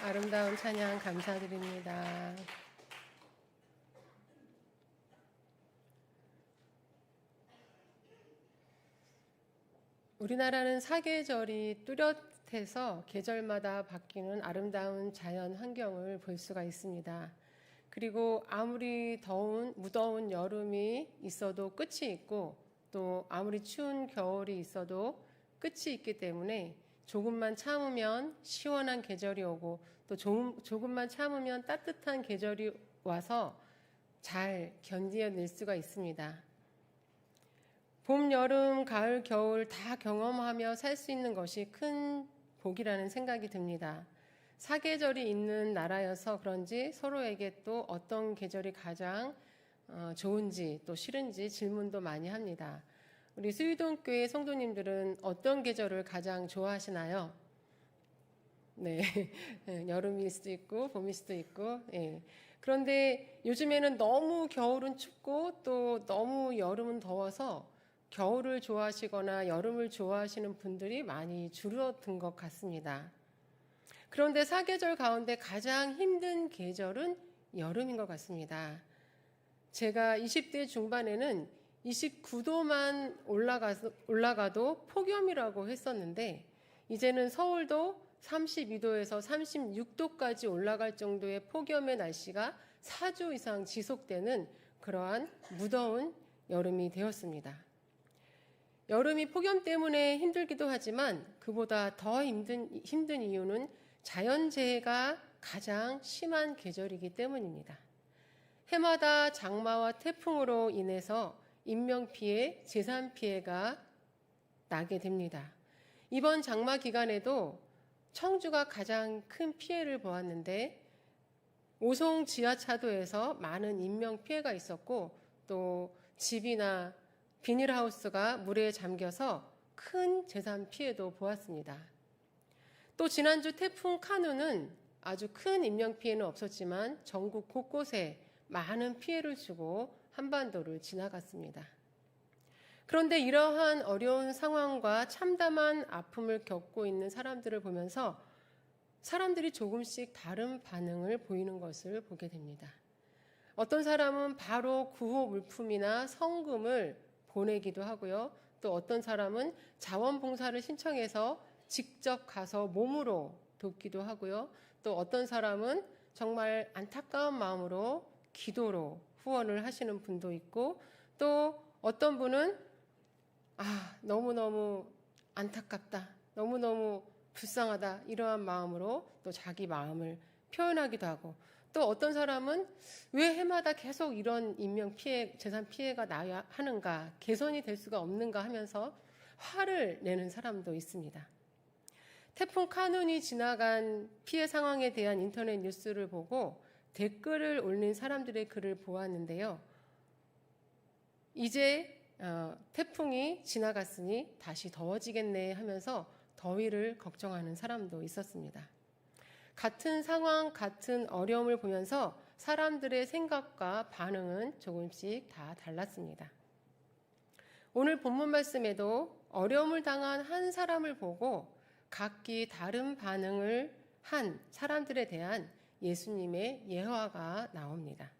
아름다운 찬양 감사드립니다. 우리나라는 사계절이 뚜렷해서 계절마다 바뀌는 아름다운 자연 환경을 볼 수가 있습니다. 그리고 아무리 무더운 여름이 있어도 끝이 있고 또 아무리 추운 겨울이 있어도 끝이 있기 때문에 조금만 참으면 시원한 계절이 오고 또 조금만 참으면 따뜻한 계절이 와서 잘 견뎌낼 수가 있습니다. 봄, 여름, 가을, 겨울 다 경험하며 살 수 있는 것이 큰 복이라는 생각이 듭니다. 사계절이 있는 나라여서 그런지 서로에게 또 어떤 계절이 가장 좋은지 또 싫은지 질문도 많이 합니다. 우리 수유동교회 성도님들은 어떤 계절을 가장 좋아하시나요? 네, 여름일 수도 있고 봄일 수도 있고. 네. 그런데 요즘에는 너무 겨울은 춥고 또 너무 여름은 더워서 겨울을 좋아하시거나 여름을 좋아하시는 분들이 많이 줄어든 것 같습니다. 그런데 사계절 가운데 가장 힘든 계절은 여름인 것 같습니다. 제가 20대 중반에는 29도만 올라가도 폭염이라고 했었는데 이제는 서울도 32도에서 36도까지 올라갈 정도의 폭염의 날씨가 4주 이상 지속되는 그러한 무더운 여름이 되었습니다. 여름이 폭염 때문에 힘들기도 하지만 그보다 더 힘든 이유는 자연재해가 가장 심한 계절이기 때문입니다. 해마다 장마와 태풍으로 인해서 인명피해, 재산피해가 나게 됩니다. 이번 장마 기간에도 청주가 가장 큰 피해를 보았는데 오송 지하차도에서 많은 인명피해가 있었고 또 집이나 비닐하우스가 물에 잠겨서 큰 재산 피해도 보았습니다. 또 지난주 태풍 카누는 아주 큰 인명피해는 없었지만 전국 곳곳에 많은 피해를 주고 한반도를 지나갔습니다. 그런데 이러한 어려운 상황과 참담한 아픔을 겪고 있는 사람들을 보면서 사람들이 조금씩 다른 반응을 보이는 것을 보게 됩니다. 어떤 사람은 바로 구호 물품이나 성금을 보내기도 하고요. 또 어떤 사람은 자원봉사를 신청해서 직접 가서 몸으로 돕기도 하고요. 또 어떤 사람은 정말 안타까운 마음으로 기도로 후원을 하시는 분도 있고 또 어떤 분은 너무너무 안타깝다, 너무너무 불쌍하다 이러한 마음으로 또 자기 마음을 표현하기도 하고 또 어떤 사람은 왜 해마다 계속 이런 인명피해, 재산피해가 나야 하는가, 개선이 될 수가 없는가 하면서 화를 내는 사람도 있습니다. 태풍 카눈이 지나간 피해 상황에 대한 인터넷 뉴스를 보고 댓글을 올린 사람들의 글을 보았는데요. 이제 태풍이 지나갔으니 다시 더워지겠네 하면서 더위를 걱정하는 사람도 있었습니다. 같은 상황, 같은 어려움을 보면서 사람들의 생각과 반응은 조금씩 다 달랐습니다. 오늘 본문 말씀에도 어려움을 당한 한 사람을 보고 각기 다른 반응을 한 사람들에 대한 예수님의 예화가 나옵니다.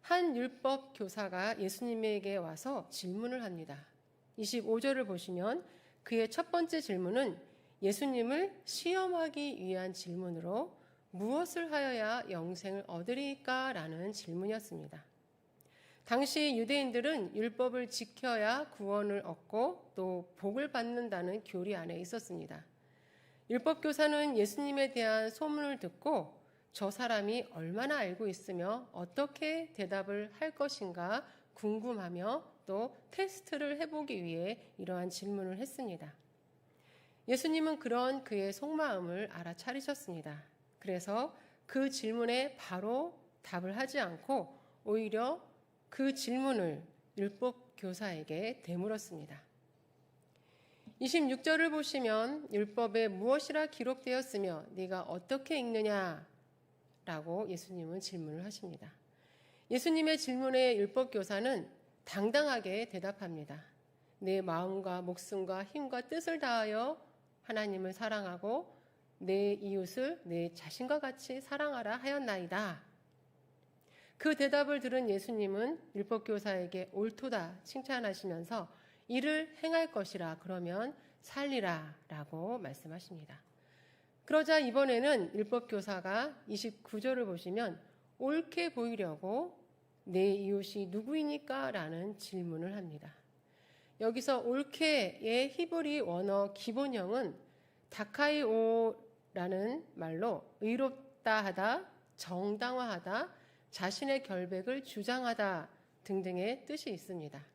한 율법 교사가 예수님에게 와서 질문을 합니다. 25절을 보시면 그의 첫 번째 질문은 예수님을 시험하기 위한 질문으로 무엇을 하여야 영생을 얻으리까? 라는 질문이었습니다. 당시 유대인들은 율법을 지켜야 구원을 얻고 또 복을 받는다는 교리 안에 있었습니다. 율법 교사는 예수님에 대한 소문을 듣고 저 사람이 얼마나 알고 있으며 어떻게 대답을 할 것인가 궁금하며 또 테스트를 해보기 위해 이러한 질문을 했습니다. 예수님은 그런 그의 속마음을 알아차리셨습니다. 그래서 그 질문에 바로 답을 하지 않고 오히려 그 질문을 율법 교사에게 되물었습니다. 26절을 보시면 율법에 무엇이라 기록되었으며 네가 어떻게 읽느냐? 라고 예수님은 질문을 하십니다. 예수님의 질문에 율법 교사는 당당하게 대답합니다. 내 마음과 목숨과 힘과 뜻을 다하여 하나님을 사랑하고 내 이웃을 내 자신과 같이 사랑하라 하였나이다. 그 대답을 들은 예수님은 율법교사에게 옳도다 칭찬하시면서 이를 행할 것이라 그러면 살리라 라고 말씀하십니다. 그러자 이번에는 율법교사가 29절을 보시면 옳게 보이려고 내 이웃이 누구이니까? 라는 질문을 합니다. 여기서 옳게의 히브리 원어 기본형은 다카이오라는 말로 의롭다 하다, 정당화하다, 자신의 결백을 주장하다 등등의 뜻이 있습니다.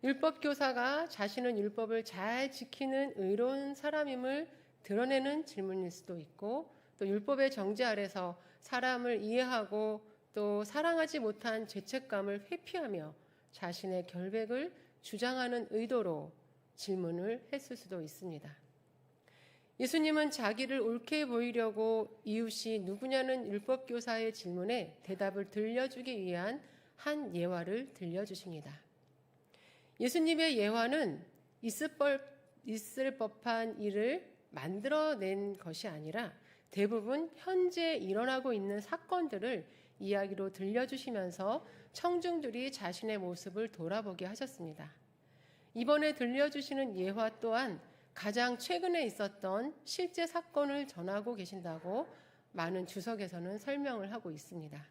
율법교사가 자신은 율법을 잘 지키는 의로운 사람임을 드러내는 질문일 수도 있고, 또 율법의 정죄 아래서 사람을 이해하고 또 사랑하지 못한 죄책감을 회피하며 자신의 결백을 주장하는 의도로 질문을 했을 수도 있습니다. 예수님은 자기를 옳게 보이려고 이웃이 누구냐는 율법교사의 질문에 대답을 들려주기 위한 한 예화를 들려주십니다. 예수님의 예화는 있을 법한 일을 만들어낸 것이 아니라 대부분 현재 일어나고 있는 사건들을 이야기로 들려주시면서 청중들이 자신의 모습을 돌아보게 하셨습니다. 이번에 들려주시는 예화 또한 가장 최근에 있었던 실제 사건을 전하고 계신다고 많은 주석에서는 설명을 하고 있습니다.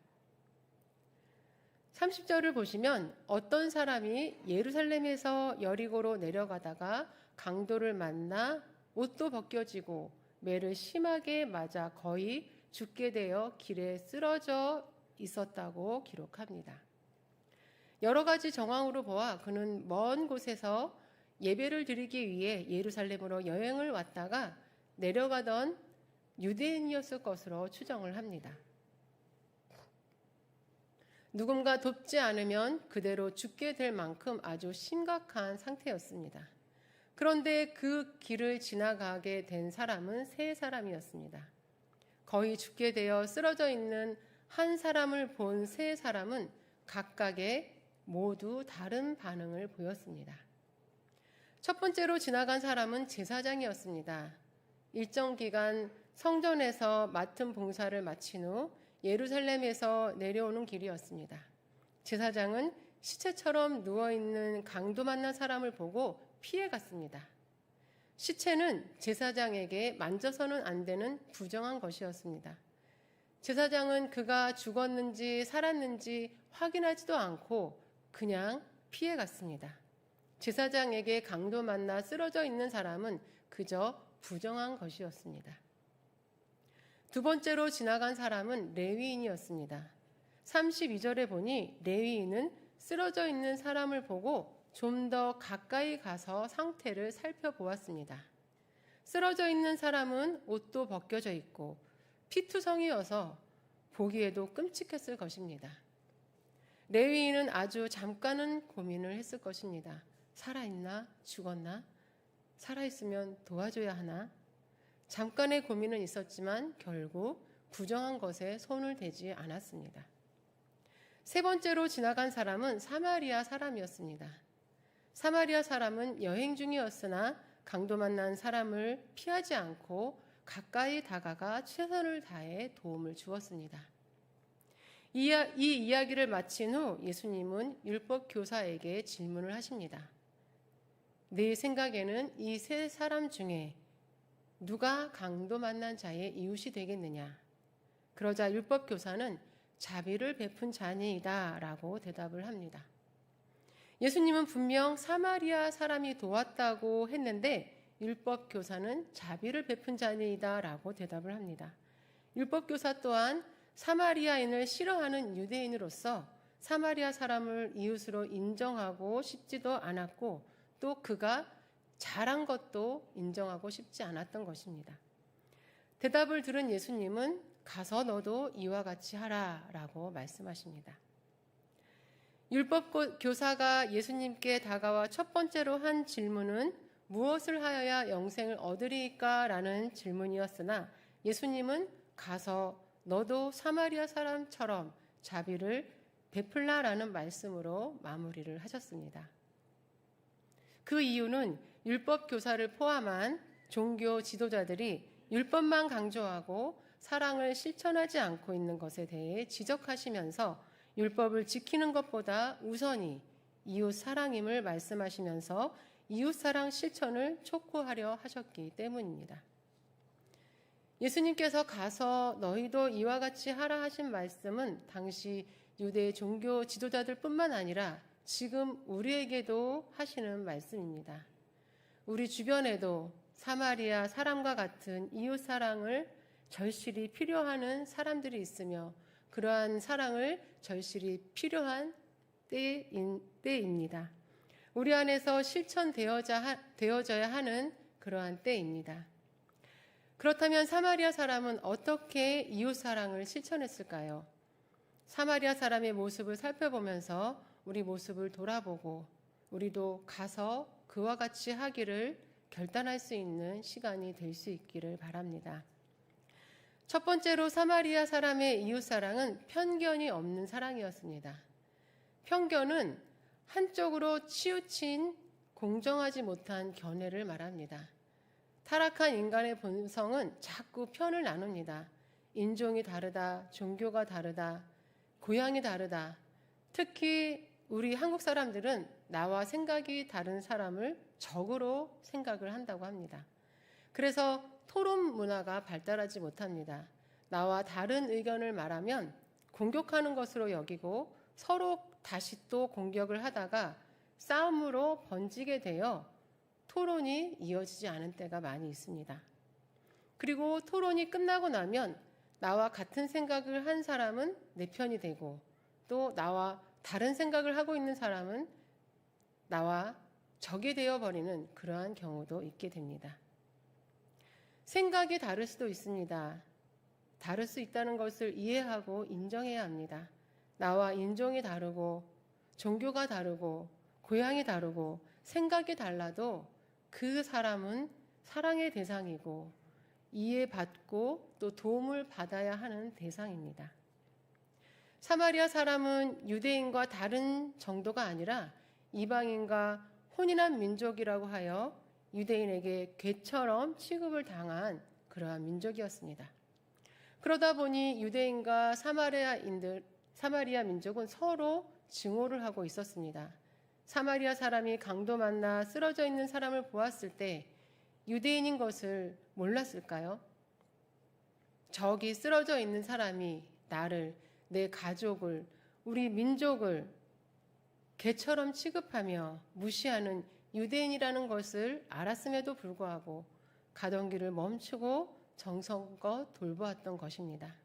30절을 보시면 어떤 사람이 예루살렘에서 여리고로 내려가다가 강도를 만나 옷도 벗겨지고 매를 심하게 맞아 거의 죽게 되어 길에 쓰러져 있었다고 기록합니다. 여러 가지 정황으로 보아 그는 먼 곳에서 예배를 드리기 위해 예루살렘으로 여행을 왔다가 내려가던 유대인이었을 것으로 추정을 합니다. 누군가 돕지 않으면 그대로 죽게 될 만큼 아주 심각한 상태였습니다. 그런데 그 길을 지나가게 된 사람은 세 사람이었습니다. 거의 죽게 되어 쓰러져 있는 한 사람을 본 세 사람은 각각의 모두 다른 반응을 보였습니다. 첫 번째로 지나간 사람은 제사장이었습니다. 일정 기간 성전에서 맡은 봉사를 마친 후 예루살렘에서 내려오는 길이었습니다. 제사장은 시체처럼 누워있는 강도 만난 사람을 보고 피해갔습니다. 시체는 제사장에게 만져서는 안 되는 부정한 것이었습니다. 제사장은 그가 죽었는지 살았는지 확인하지도 않고 그냥 피해갔습니다. 제사장에게 강도 만나 쓰러져 있는 사람은 그저 부정한 것이었습니다. 두 번째로 지나간 사람은 레위인이었습니다. 32절에 보니 레위인은 쓰러져 있는 사람을 보고 좀 더 가까이 가서 상태를 살펴보았습니다. 쓰러져 있는 사람은 옷도 벗겨져 있고 피투성이어서 보기에도 끔찍했을 것입니다. 레위인은 아주 잠깐은 고민을 했을 것입니다. 살아있나? 죽었나? 살아있으면 도와줘야 하나? 잠깐의 고민은 있었지만 결국 부정한 것에 손을 대지 않았습니다. 세 번째로 지나간 사람은 사마리아 사람이었습니다. 사마리아 사람은 여행 중이었으나 강도 만난 사람을 피하지 않고 가까이 다가가 최선을 다해 도움을 주었습니다. 이 이야기를 마친 후 예수님은 율법 교사에게 질문을 하십니다. 네 생각에는 이 세 사람 중에 누가 강도 만난 자의 이웃이 되겠느냐? 그러자 율법 교사는 자비를 베푼 자니이다 라고 대답을 합니다. 예수님은 분명 사마리아 사람이 도왔다고 했는데 율법 교사는 자비를 베푼 자니이다 라고 대답을 합니다. 율법 교사 또한 사마리아인을 싫어하는 유대인으로서 사마리아 사람을 이웃으로 인정하고 싶지도 않았고 또 그가 잘한 것도 인정하고 싶지 않았던 것입니다. 대답을 들은 예수님은 가서 너도 이와 같이 하라 라고 말씀하십니다. 율법 교사가 예수님께 다가와 첫 번째로 한 질문은 무엇을 하여야 영생을 얻으리까? 라는 질문이었으나 예수님은 가서 너도 사마리아 사람처럼 자비를 베풀라라는 말씀으로 마무리를 하셨습니다. 그 이유는 율법 교사를 포함한 종교 지도자들이 율법만 강조하고 사랑을 실천하지 않고 있는 것에 대해 지적하시면서 율법을 지키는 것보다 우선이 이웃 사랑임을 말씀하시면서 이웃 사랑 실천을 촉구하려 하셨기 때문입니다. 예수님께서 가서 너희도 이와 같이 하라 하신 말씀은 당시 유대 종교 지도자들 뿐만 아니라 지금 우리에게도 하시는 말씀입니다. 우리 주변에도 사마리아 사람과 같은 이웃 사랑을 절실히 필요하는 사람들이 있으며 그러한 사랑을 절실히 필요한 때입니다. 우리 안에서 실천되어져야 하는 그러한 때입니다. 그렇다면 사마리아 사람은 어떻게 이웃 사랑을 실천했을까요? 사마리아 사람의 모습을 살펴보면서 우리 모습을 돌아보고 우리도 가서 그와 같이 하기를 결단할 수 있는 시간이 될 수 있기를 바랍니다. 첫 번째로 사마리아 사람의 이웃 사랑은 편견이 없는 사랑이었습니다. 편견은 한쪽으로 치우친 공정하지 못한 견해를 말합니다. 타락한 인간의 본성은 자꾸 편을 나눕니다. 인종이 다르다, 종교가 다르다, 고향이 다르다. 특히 우리 한국 사람들은 나와 생각이 다른 사람을 적으로 생각을 한다고 합니다. 그래서 토론 문화가 발달하지 못합니다. 나와 다른 의견을 말하면 공격하는 것으로 여기고 서로 다시 또 공격을 하다가 싸움으로 번지게 되어 토론이 이어지지 않은 때가 많이 있습니다. 그리고 토론이 끝나고 나면 나와 같은 생각을 한 사람은 내 편이 되고 또 나와 다른 생각을 하고 있는 사람은 나와 적이 되어버리는 그러한 경우도 있게 됩니다. 생각이 다를 수도 있습니다. 다를 수 있다는 것을 이해하고 인정해야 합니다. 나와 인종이 다르고 종교가 다르고 고향이 다르고 생각이 달라도 그 사람은 사랑의 대상이고 이해받고 또 도움을 받아야 하는 대상입니다. 사마리아 사람은 유대인과 다른 정도가 아니라 이방인과 혼인한 민족이라고 하여 유대인에게 괴처럼 취급을 당한 그러한 민족이었습니다. 그러다 보니 유대인과 사마리아 민족은 서로 증오를 하고 있었습니다. 사마리아 사람이 강도 만나 쓰러져 있는 사람을 보았을 때 유대인인 것을 몰랐을까요? 저기 쓰러져 있는 사람이 나를, 내 가족을, 우리 민족을 개처럼 취급하며 무시하는 유대인이라는 것을 알았음에도 불구하고 가던 길을 멈추고 정성껏 돌보았던 것입니다.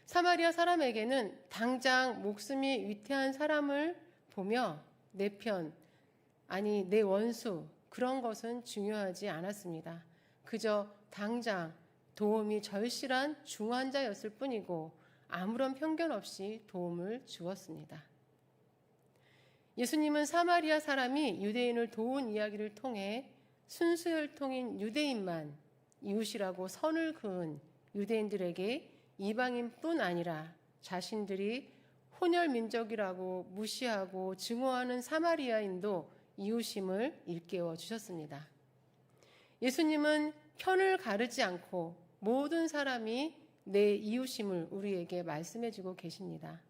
사마리아 사람에게는 당장 목숨이 위태한 사람을 보며 내 편, 아니 내 원수, 그런 것은 중요하지 않았습니다. 그저 당장 도움이 절실한 중환자였을 뿐이고 아무런 편견 없이 도움을 주었습니다. 예수님은 사마리아 사람이 유대인을 도운 이야기를 통해 순수혈통인 유대인만 이웃이라고 선을 그은 유대인들에게 이방인뿐 아니라 자신들이 혼혈 민족이라고 무시하고 증오하는 사마리아인도 이웃임을 일깨워 주셨습니다. 예수님은 편을 가르지 않고 모든 사람이 내 이웃임을 우리에게 말씀해 주고 계십니다.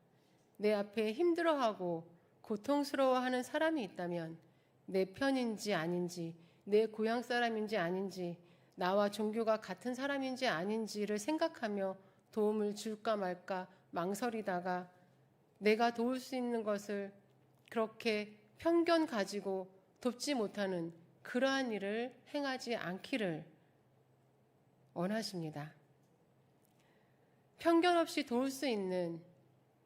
내 앞에 힘들어하고 고통스러워하는 사람이 있다면 내 편인지 아닌지, 내 고향 사람인지 아닌지, 나와 종교가 같은 사람인지 아닌지를 생각하며 도움을 줄까 말까 망설이다가 내가 도울 수 있는 것을 그렇게 편견 가지고 돕지 못하는 그러한 일을 행하지 않기를 원하십니다. 편견 없이 도울 수 있는,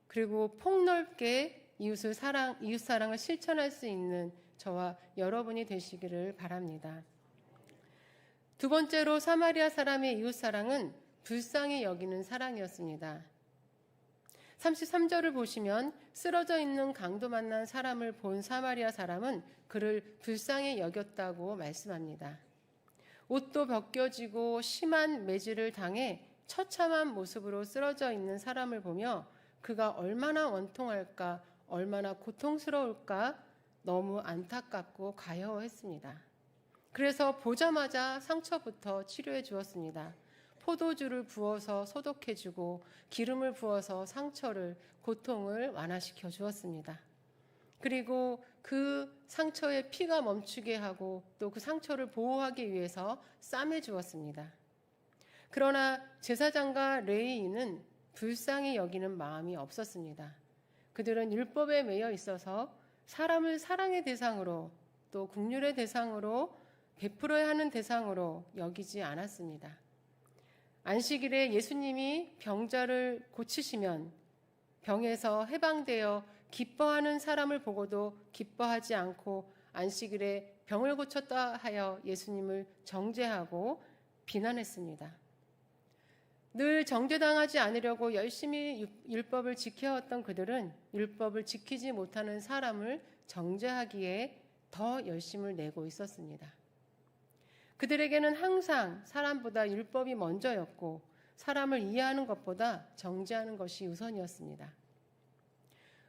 그리고 폭넓게 이웃 사랑을 실천할 수 있는 저와 여러분이 되시기를 바랍니다. 두 번째로 사마리아 사람의 이웃 사랑은 불쌍히 여기는 사랑이었습니다. 33절을 보시면 쓰러져 있는 강도 만난 사람을 본 사마리아 사람은 그를 불쌍히 여겼다고 말씀합니다. 옷도 벗겨지고 심한 매질을 당해 처참한 모습으로 쓰러져 있는 사람을 보며 그가 얼마나 원통할까, 얼마나 고통스러울까 너무 안타깝고 가여워했습니다. 그래서 보자마자 상처부터 치료해 주었습니다. 포도주를 부어서 소독해 주고 기름을 부어서 상처를, 고통을 완화시켜 주었습니다. 그리고 그 상처에 피가 멈추게 하고 또 그 상처를 보호하기 위해서 쌈해 주었습니다. 그러나 제사장과 레위인은 불쌍히 여기는 마음이 없었습니다. 그들은 율법에 매여 있어서 사람을 사랑의 대상으로 또 긍휼의 대상으로 베풀어야 하는 대상으로 여기지 않았습니다. 안식일에 예수님이 병자를 고치시면 병에서 해방되어 기뻐하는 사람을 보고도 기뻐하지 않고 안식일에 병을 고쳤다 하여 예수님을 정죄하고 비난했습니다. 늘 정죄당하지 않으려고 열심히 율법을 지켜왔던 그들은 율법을 지키지 못하는 사람을 정죄하기에 더 열심을 내고 있었습니다. 그들에게는 항상 사람보다 율법이 먼저였고 사람을 이해하는 것보다 정죄하는 것이 우선이었습니다.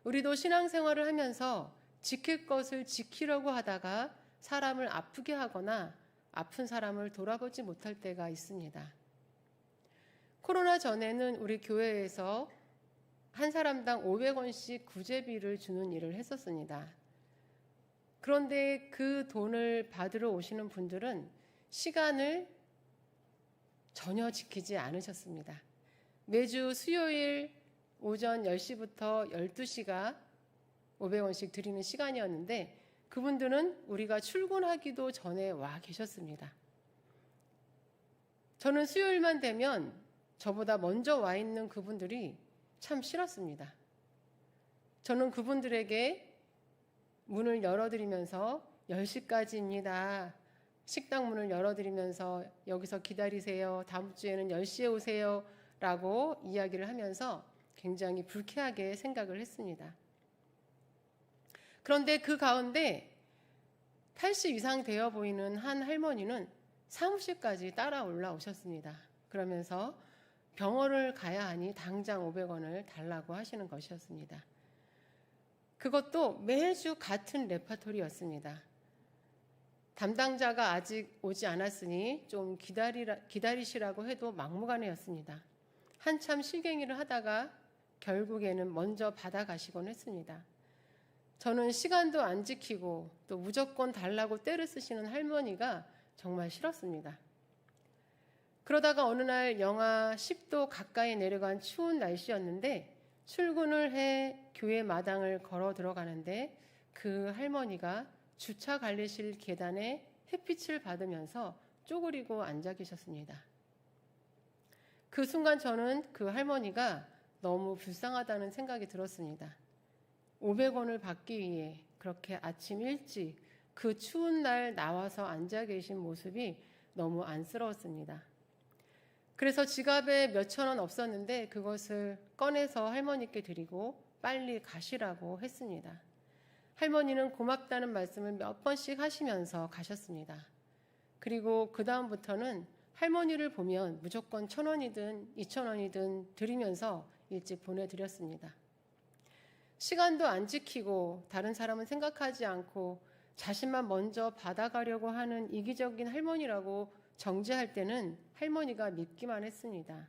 우리도 신앙생활을 하면서 지킬 것을 지키려고 하다가 사람을 아프게 하거나 아픈 사람을 돌아보지 못할 때가 있습니다. 코로나 전에는 우리 교회에서 한 사람당 500원씩 구제비를 주는 일을 했었습니다. 그런데 그 돈을 받으러 오시는 분들은 시간을 전혀 지키지 않으셨습니다. 매주 수요일 오전 10시부터 12시가 500원씩 드리는 시간이었는데 그분들은 우리가 출근하기도 전에 와 계셨습니다. 저는 수요일만 되면 저보다 먼저 와 있는 그분들이 참 싫었습니다. 저는 그분들에게 문을 열어드리면서 10시까지입니다. 식당 문을 열어드리면서 여기서 기다리세요. 다음 주에는 10시에 오세요. 라고 이야기를 하면서 굉장히 불쾌하게 생각을 했습니다. 그런데 그 가운데 80 이상 되어 보이는 한 할머니는 사무실까지 따라 올라오셨습니다. 그러면서 병원을 가야 하니 당장 500원을 달라고 하시는 것이었습니다. 그것도 매주 같은 레파토리였습니다. 담당자가 아직 오지 않았으니 좀 기다리시라고 해도 막무가내였습니다. 한참 실갱이를 하다가 결국에는 먼저 받아가시곤 했습니다. 저는 시간도 안 지키고 또 무조건 달라고 떼를 쓰시는 할머니가 정말 싫었습니다. 그러다가 어느 날 영하 10도 가까이 내려간 추운 날씨였는데 출근을 해 교회 마당을 걸어 들어가는데 그 할머니가 주차 관리실 계단에 햇빛을 받으면서 쪼그리고 앉아 계셨습니다. 그 순간 저는 그 할머니가 너무 불쌍하다는 생각이 들었습니다. 500원을 받기 위해 그렇게 아침 일찍 그 추운 날 나와서 앉아 계신 모습이 너무 안쓰러웠습니다. 그래서 지갑에 몇천 원 없었는데 그것을 꺼내서 할머니께 드리고 빨리 가시라고 했습니다. 할머니는 고맙다는 말씀을 몇 번씩 하시면서 가셨습니다. 그리고 그 다음부터는 할머니를 보면 무조건 1,000원이든 2,000원이든 드리면서 일찍 보내드렸습니다. 시간도 안 지키고 다른 사람은 생각하지 않고 자신만 먼저 받아가려고 하는 이기적인 할머니라고 정죄할 때는 할머니가 믿기만 했습니다.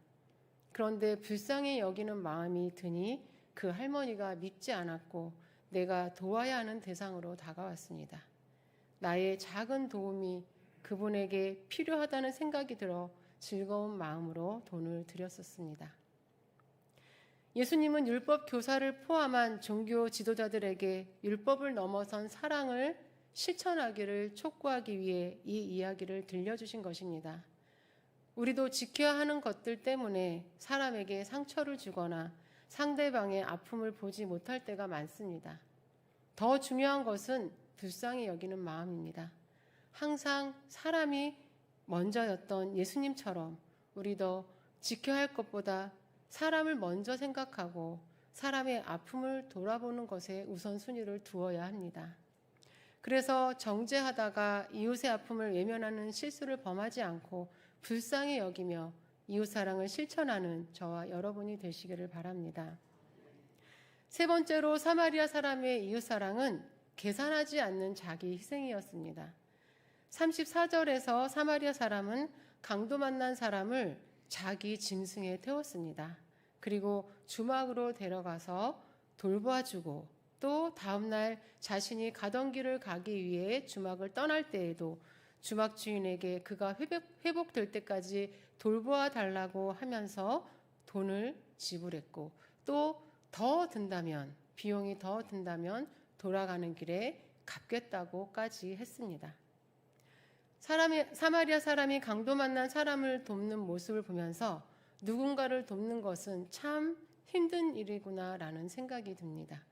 그런데 불쌍히 여기는 마음이 드니 그 할머니가 믿지 않았고 내가 도와야 하는 대상으로 다가왔습니다. 나의 작은 도움이 그분에게 필요하다는 생각이 들어 즐거운 마음으로 돈을 드렸었습니다. 예수님은 율법 교사를 포함한 종교 지도자들에게 율법을 넘어선 사랑을 실천하기를 촉구하기 위해 이 이야기를 들려주신 것입니다. 우리도 지켜야 하는 것들 때문에 사람에게 상처를 주거나 상대방의 아픔을 보지 못할 때가 많습니다. 더 중요한 것은 불쌍히 여기는 마음입니다. 항상 사람이 먼저였던 예수님처럼 우리도 지켜야 할 것보다 사람을 먼저 생각하고 사람의 아픔을 돌아보는 것에 우선순위를 두어야 합니다. 그래서 정죄하다가 이웃의 아픔을 외면하는 실수를 범하지 않고 불쌍히 여기며 이웃사랑을 실천하는 저와 여러분이 되시기를 바랍니다. 세 번째로 사마리아 사람의 이웃사랑은 계산하지 않는 자기 희생이었습니다. 34절에서 사마리아 사람은 강도 만난 사람을 자기 짐승에 태웠습니다. 그리고 주막으로 데려가서 돌봐주고 또 다음날 자신이 가던 길을 가기 위해 주막을 떠날 때에도 주막 주인에게 그가 회복될 때까지 돌보아 달라고 하면서 돈을 지불했고 또 더 든다면 비용이 더 든다면 돌아가는 길에 갚겠다고까지 했습니다. 사마리아 사람이 강도 만난 사람을 돕는 모습을 보면서 누군가를 돕는 것은 참 힘든 일이구나라는 생각이 듭니다.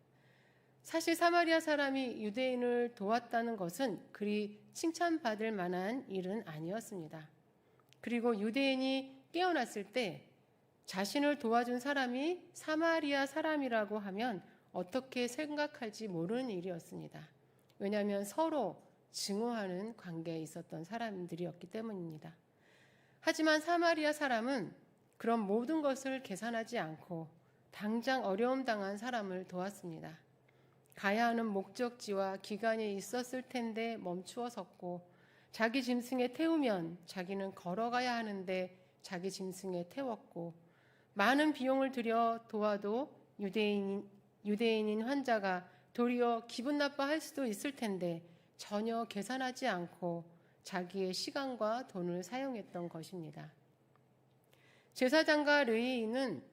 사실 사마리아 사람이 유대인을 도왔다는 것은 그리 칭찬받을 만한 일은 아니었습니다. 그리고 유대인이 깨어났을 때 자신을 도와준 사람이 사마리아 사람이라고 하면 어떻게 생각할지 모르는 일이었습니다. 왜냐하면 서로 증오하는 관계에 있었던 사람들이었기 때문입니다. 하지만 사마리아 사람은 그런 모든 것을 계산하지 않고 당장 어려움 당한 사람을 도왔습니다. 가야 하는 목적지와 기간이 있었을 텐데 멈추어 섰고 자기 짐승에 태우면 자기는 걸어가야 하는데 자기 짐승에 태웠고 많은 비용을 들여 도와도 유대인인 환자가 도리어 기분 나빠할 수도 있을 텐데 전혀 계산하지 않고 자기의 시간과 돈을 사용했던 것입니다. 제사장과 레위인은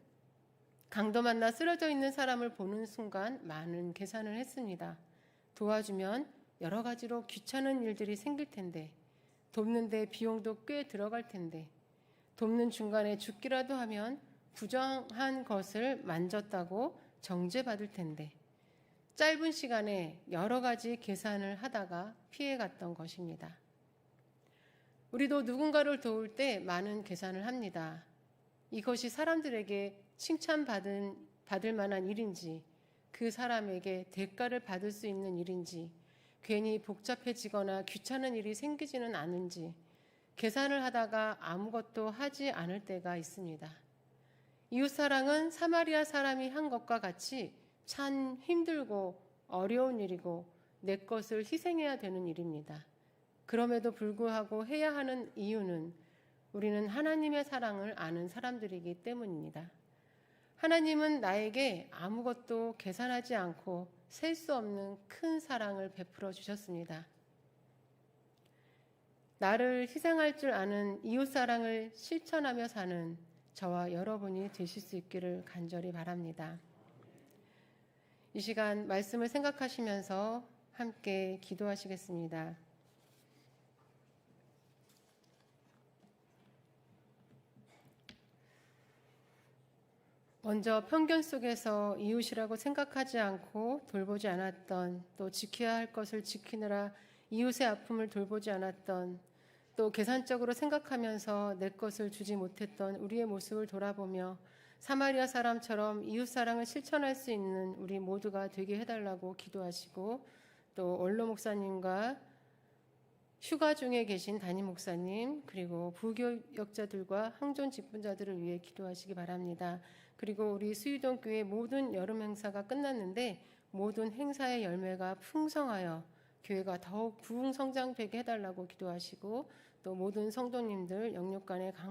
강도 만나 쓰러져 있는 사람을 보는 순간 많은 계산을 했습니다. 도와주면 여러 가지로 귀찮은 일들이 생길 텐데 돕는데 비용도 꽤 들어갈 텐데 돕는 중간에 죽기라도 하면 부정한 것을 만졌다고 정죄받을 텐데 짧은 시간에 여러 가지 계산을 하다가 피해갔던 것입니다. 우리도 누군가를 도울 때 많은 계산을 합니다. 이것이 사람들에게 칭찬받을 만한 일인지, 그 사람에게 대가를 받을 수 있는 일인지, 괜히 복잡해지거나 귀찮은 일이 생기지는 않은지 계산을 하다가 아무것도 하지 않을 때가 있습니다. 이웃사랑은 사마리아 사람이 한 것과 같이 참 힘들고 어려운 일이고 내 것을 희생해야 되는 일입니다. 그럼에도 불구하고 해야 하는 이유는 우리는 하나님의 사랑을 아는 사람들이기 때문입니다. 하나님은 나에게 아무것도 계산하지 않고 셀 수 없는 큰 사랑을 베풀어 주셨습니다. 나를 희생할 줄 아는 이웃사랑을 실천하며 사는 저와 여러분이 되실 수 있기를 간절히 바랍니다. 이 시간 말씀을 생각하시면서 함께 기도하시겠습니다. 먼저 편견 속에서 이웃이라고 생각하지 않고 돌보지 않았던, 또 지켜야 할 것을 지키느라 이웃의 아픔을 돌보지 않았던, 또 계산적으로 생각하면서 내 것을 주지 못했던 우리의 모습을 돌아보며 사마리아 사람처럼 이웃사랑을 실천할 수 있는 우리 모두가 되게 해달라고 기도하시고, 또 원로 목사님과 휴가 중에 계신 담임 목사님, 그리고 부교역자들과 항존 직분자들을 위해 기도하시기 바랍니다. 그리고 우리 수유동 교회 모든 여름 행사가 끝났는데 모든 행사의 열매가 풍성하여 교회가 더욱 부흥성장되게 해달라고 기도하시고, 또 모든 성도님들 영육간에